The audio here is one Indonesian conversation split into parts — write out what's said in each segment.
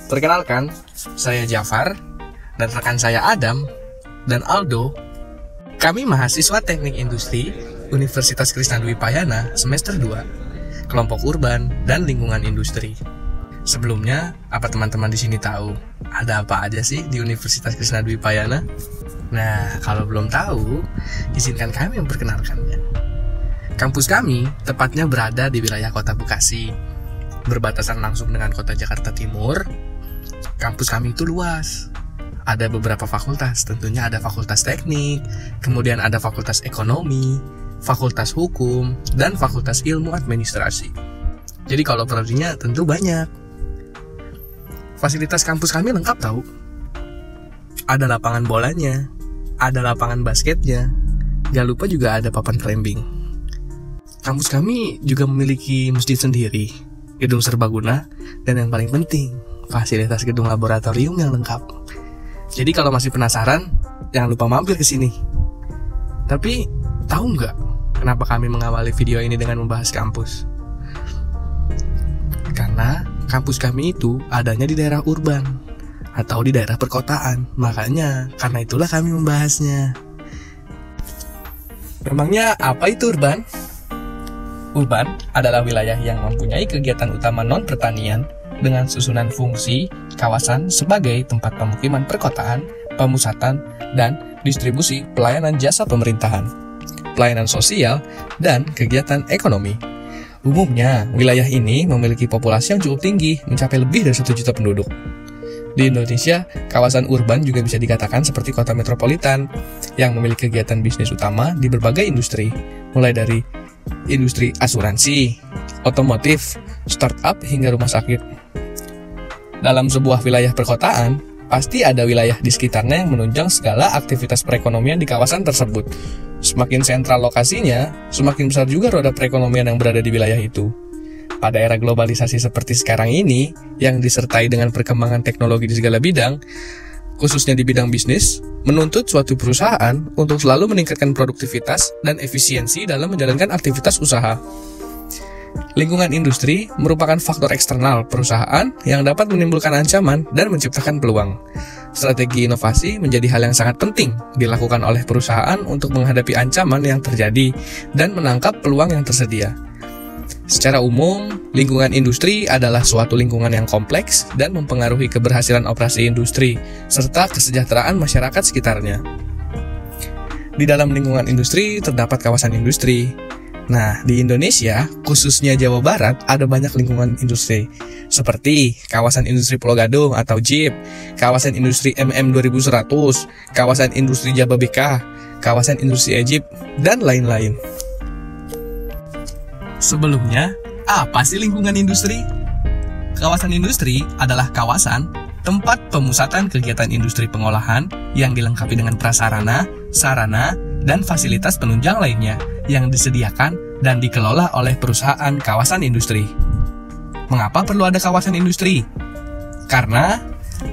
Perkenalkan, saya Jafar dan rekan saya Adam dan Aldo. Kami mahasiswa Teknik Industri Universitas Krishna Dwi Payana semester 2, kelompok urban dan lingkungan industri. Sebelumnya, apa teman-teman di sini tahu ada apa aja sih di Universitas Krishna Dwi Payana? Nah, kalau belum tahu, izinkan kami memperkenalkannya. Kampus kami tepatnya berada di wilayah Kota Bekasi, berbatasan langsung dengan Kota Jakarta Timur. Kampus kami itu luas. Ada beberapa fakultas, tentunya ada Fakultas Teknik, kemudian ada Fakultas Ekonomi, Fakultas Hukum, dan Fakultas Ilmu Administrasi. Jadi kalau prodinya tentu banyak. Fasilitas kampus kami lengkap tahu. Ada lapangan bolanya, ada lapangan basketnya, gak lupa juga ada papan climbing. Kampus kami juga memiliki masjid sendiri, gedung serbaguna, dan yang paling penting, fasilitas gedung laboratorium yang lengkap. Jadi kalau masih penasaran, jangan lupa mampir ke sini. Tapi, tahu nggak kenapa kami mengawali video ini dengan membahas kampus? Karena kampus kami itu adanya di daerah urban atau di daerah perkotaan. Makanya, karena itulah kami membahasnya. Memangnya apa itu urban? Urban adalah wilayah yang mempunyai kegiatan utama non-pertanian dengan susunan fungsi kawasan sebagai tempat pemukiman perkotaan, pemusatan, dan distribusi pelayanan jasa pemerintahan, pelayanan sosial, dan kegiatan ekonomi. Umumnya, wilayah ini memiliki populasi yang cukup tinggi, mencapai lebih dari 1 juta penduduk. Di Indonesia, kawasan urban juga bisa dikatakan seperti kota metropolitan yang memiliki kegiatan bisnis utama di berbagai industri, mulai dari industri asuransi, otomotif, startup, hingga rumah sakit. Dalam sebuah wilayah perkotaan, pasti ada wilayah di sekitarnya yang menunjang segala aktivitas perekonomian di kawasan tersebut. Semakin sentral lokasinya, semakin besar juga roda perekonomian yang berada di wilayah itu. Pada era globalisasi seperti sekarang ini, yang disertai dengan perkembangan teknologi di segala bidang, khususnya di bidang bisnis, menuntut suatu perusahaan untuk selalu meningkatkan produktivitas dan efisiensi dalam menjalankan aktivitas usaha. Lingkungan industri merupakan faktor eksternal perusahaan yang dapat menimbulkan ancaman dan menciptakan peluang. Strategi inovasi menjadi hal yang sangat penting dilakukan oleh perusahaan untuk menghadapi ancaman yang terjadi dan menangkap peluang yang tersedia. Secara umum, lingkungan industri adalah suatu lingkungan yang kompleks dan mempengaruhi keberhasilan operasi industri serta kesejahteraan masyarakat sekitarnya. Di dalam lingkungan industri terdapat kawasan industri. Nah, di Indonesia, khususnya Jawa Barat, ada banyak lingkungan industri, seperti kawasan industri Pulau Gadung atau JIP, kawasan industri MM 2100, kawasan industri Jababeka, kawasan industri Egypt, dan lain-lain. Sebelumnya, apa sih lingkungan industri? Kawasan industri adalah kawasan tempat pemusatan kegiatan industri pengolahan yang dilengkapi dengan prasarana, sarana, dan fasilitas penunjang lainnya yang disediakan dan dikelola oleh perusahaan kawasan industri. Mengapa perlu ada kawasan industri? Karena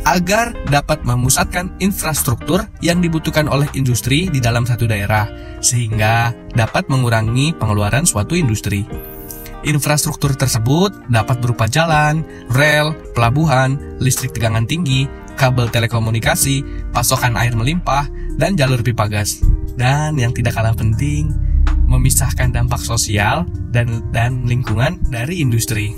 agar dapat memusatkan infrastruktur yang dibutuhkan oleh industri di dalam satu daerah, sehingga dapat mengurangi pengeluaran suatu industri. Infrastruktur tersebut dapat berupa jalan, rel, pelabuhan, listrik tegangan tinggi, kabel telekomunikasi, pasokan air melimpah, dan jalur pipa gas. Dan yang tidak kalah penting, memisahkan dampak sosial dan lingkungan dari industri.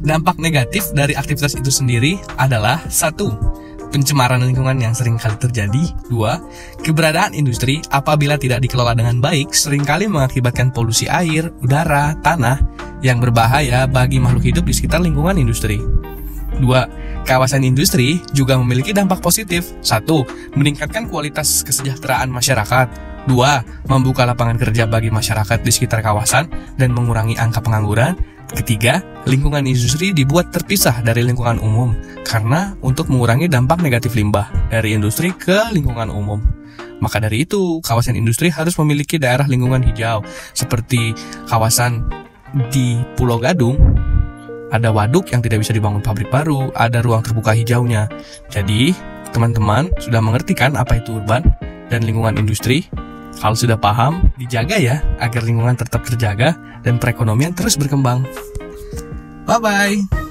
Dampak negatif dari aktivitas itu sendiri adalah 1. Pencemaran lingkungan yang sering kali terjadi. 2. Keberadaan industri apabila tidak dikelola dengan baik seringkali mengakibatkan polusi air, udara, tanah yang berbahaya bagi makhluk hidup di sekitar lingkungan industri. 2. Kawasan industri juga memiliki dampak positif. 1. Meningkatkan kualitas kesejahteraan masyarakat. 2. Membuka lapangan kerja bagi masyarakat di sekitar kawasan dan mengurangi angka pengangguran. Ketiga, lingkungan industri dibuat terpisah dari lingkungan umum karena untuk mengurangi dampak negatif limbah dari industri ke lingkungan umum. Maka dari itu, kawasan industri harus memiliki daerah lingkungan hijau seperti kawasan di Pulau Gadung. Ada waduk yang tidak bisa dibangun pabrik baru, ada ruang terbuka hijaunya. Jadi, teman-teman sudah mengerti kan apa itu urban dan lingkungan industri? Kalau sudah paham, dijaga ya agar lingkungan tetap terjaga dan perekonomian terus berkembang. Bye-bye!